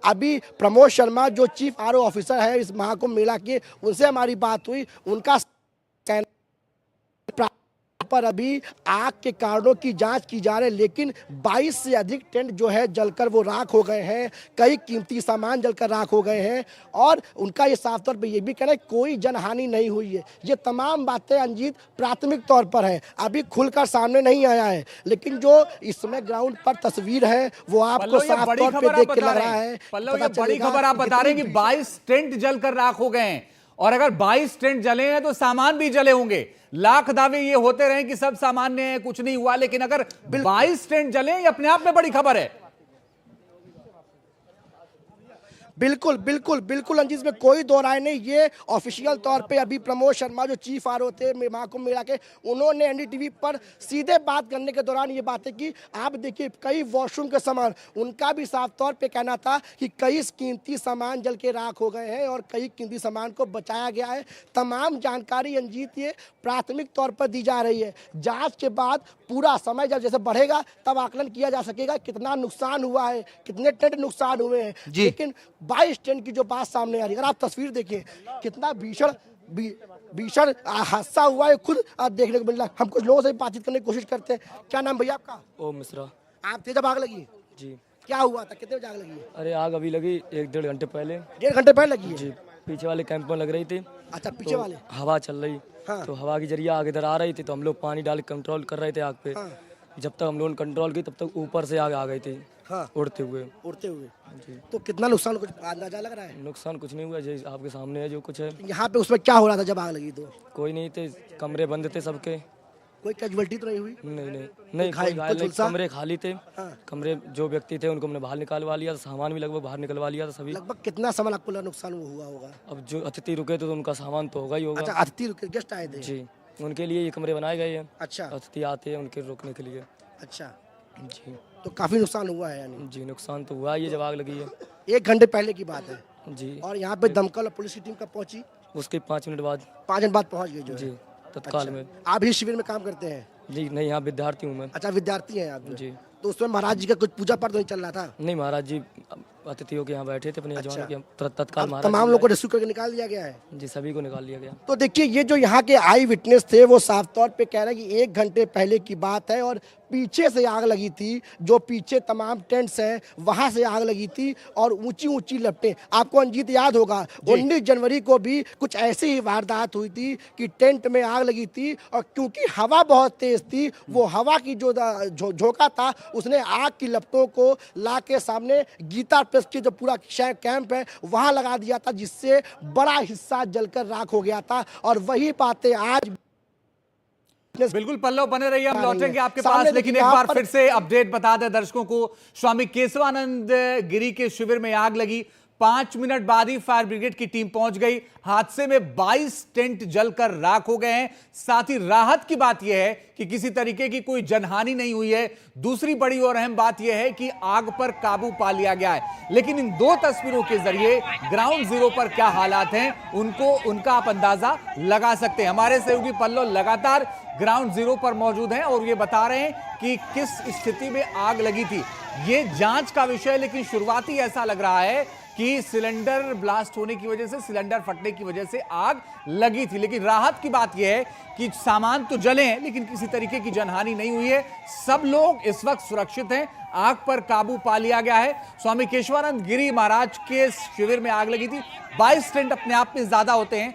अभी प्रमोद शर्मा जो chief RO officer है इस महाकुंभ मेला के, उनसे हमारी बात हुई। उनका पर अभी आग के कारणों की जांच की जा रही है, लेकिन 22 से अधिक टेंट जो है जलकर वो राख हो गए हैं, कई कीमती सामान जलकर राख हो गए हैं और उनका ये साफ तौर पे ये भी कहना है कोई जनहानि नहीं हुई है। ये तमाम बातें अंजीत प्राथमिक तौर पर है, अभी खुलकर सामने नहीं आया है, लेकिन जो इस समय ग्राउंड पर तस्वीर है वो आपको साफ तौर पे देख के लग रहा है। पल्लव, ये बड़ी खबर आप बता रहे हैं कि 22 टेंट जलकर राख हो गए हैं, और अगर 22 टेंट जले हैं तो सामान भी जले होंगे। लाख दावे ये होते रहे कि सब सामान्य है, कुछ नहीं हुआ, लेकिन अगर 22 टेंट जले, ये अपने आप में बड़ी खबर है। बिल्कुल बिल्कुल बिल्कुल अंजीत, में कोई दो राय नहीं। ये ऑफिशियल तौर पे अभी प्रमोद शर्मा जो चीफ आरओ थे महाकुंभ मेला के, उन्होंने एनडीटीवी पर सीधे बात करने के दौरान ये बातें की। आप देखिए कई वॉशरूम के सामान, उनका भी साफ तौर पे कहना था कि कई कीमती सामान जल के राख हो गए हैं और कई कीमती सामान को बचाया गया है। तमाम जानकारी अंजीत ये प्राथमिक तौर पर दी जा रही है। जाँच के बाद पूरा समय जब जैसे बढ़ेगा तब आकलन किया जा सकेगा कितना नुकसान हुआ है, कितने टेंट नुकसान हुए हैं। लेकिन 22 टेंट की जो बात सामने आ रही है, अगर आप तस्वीर देखिए कितना भीषण हादसा हुआ है, खुद आप देखने को मिल रहा है। हम कुछ लोगों से बातचीत करने की कोशिश करते हैं। क्या नाम भैया आपका? ओम मिश्रा। आप थे जब आग लगी? जी। क्या हुआ था, कितने बजे आग लगी? अरे आग अभी लगी 1-1.5 घंटे पहले। 1.5 घंटे पहले लगी है? जी, पीछे वाले कैंप में लग रही थी। अच्छा, पीछे तो वाले? हवा चल रही। हाँ। तो हवा के जरिए आग इधर आ रही थी, तो हम लोग पानी डाल कंट्रोल कर रहे थे आग पे। हाँ। जब तक हम लोगों ने कंट्रोल की तब तक ऊपर से आग आ गई थी। हाँ। उड़ते हुए। जी। तो कितना नुकसान, कुछ अंदाजा लग रहा है? नुकसान कुछ नहीं हुआ, जो आपके सामने है जो कुछ है। यहाँ पे उसमें क्या हो रहा था जब आग लगी? तो कोई नहीं थे, कमरे बंद थे सबके। कोई कैजुअलिटी तो नहीं हुई? नहीं कोई घायल नहीं, कमरे खाली थे। हाँ। कमरे जो व्यक्ति थे उनको हमने बाहर निकालवा लिया, सामान भी लगभग बाहर निकलवा लिया था सभी। लगभग कितना सामान आपको नुकसान हुआ होगा? अब जो अतिथि रुके थे तो उनका सामान तो होगा ही होगा। अच्छा, अतिथि रुके, गेस्ट आए थे? जी, उनके लिए ये कमरे बनाए गए हैं। अच्छा। अतिथि आते हैं उनके रुकने के लिए। अच्छा जी। तो काफी नुकसान हुआ है यानी? जी, नुकसान तो हुआ ही जब आग लगी है। 1 घंटे पहले की बात है। जी। और यहाँ पे दमकल और पुलिस की टीम कब पहुंची? उसके 5 मिनट बाद। 5 मिनट बाद पहुंच गई जो है? जी, तत्काल अच्छा। में। आप ही शिविर में काम करते हैं? जी नहीं, यहाँ विद्यार्थी हूँ मैं। अच्छा, विद्यार्थी हैं आप? जी। तो उसमें महाराज जी का कुछ पूजा पाठ तो नहीं चल रहा था? नहीं, महाराज जी अतिथियों के यहाँ बैठे थे अपने अच्छा। जवानों के, तत्काल महाराज तमाम लोगों को रेस्क्यू करके निकाल दिया गया है? जी, सभी को निकाल लिया गया। तो देखिए ये जो यहाँ के आई विटनेस थे वो साफ तौर पे कह रहे हैं कि 1 घंटे पहले की बात है और पीछे से आग लगी थी, जो पीछे तमाम टेंट्स हैं वहां से आग लगी थी और ऊंची ऊंची लपटें। आपको अंजीत याद होगा 19 जनवरी को भी कुछ ऐसी ही वारदात हुई थी कि टेंट में आग लगी थी और क्योंकि हवा बहुत तेज थी, वो हवा की जो झोंका था उसने आग की लपटों को ला के सामने गीता प्रेस के जो पूरा कैंप है वहां लगा दिया था, जिससे बड़ा हिस्सा जलकर राख हो गया था। और वही बातें आज बिल्कुल पल्लव बने रहिए, हम लौटेंगे आपके पास, लेकिन एक बार फिर से अपडेट बता दें दर्शकों को। स्वामी केशवानंद गिरी के शिविर में आग लगी, 5 मिनट बाद ही फायर ब्रिगेड की टीम पहुंच गई। हादसे में 22 टेंट जलकर राख हो गए हैं। साथ ही राहत की बात यह है कि किसी तरीके की कोई जनहानि नहीं हुई है। दूसरी बड़ी और अहम बात यह है कि आग पर काबू पा लिया गया है। लेकिन इन 2 तस्वीरों के जरिए ग्राउंड जीरो पर क्या हालात हैं उनका आप अंदाजा लगा सकते हैं। हमारे सहयोगी पल्लव लगातार ग्राउंड जीरो पर मौजूद हैं और ये बता रहे हैं कि किस स्थिति में आग लगी थी। ये जांच का विषय है, लेकिन शुरुआती ऐसा लग रहा है कि सिलेंडर ब्लास्ट होने की वजह से, सिलेंडर फटने की वजह से आग लगी थी। लेकिन राहत की बात यह है कि सामान तो जले हैं लेकिन किसी तरीके की जनहानि नहीं हुई है। सब लोग इस वक्त सुरक्षित हैं, आग पर काबू पा लिया गया है। स्वामी केशवानंद गिरी महाराज के शिविर में आग लगी थी, 22 टेंट अपने आप में ज्यादा होते हैं।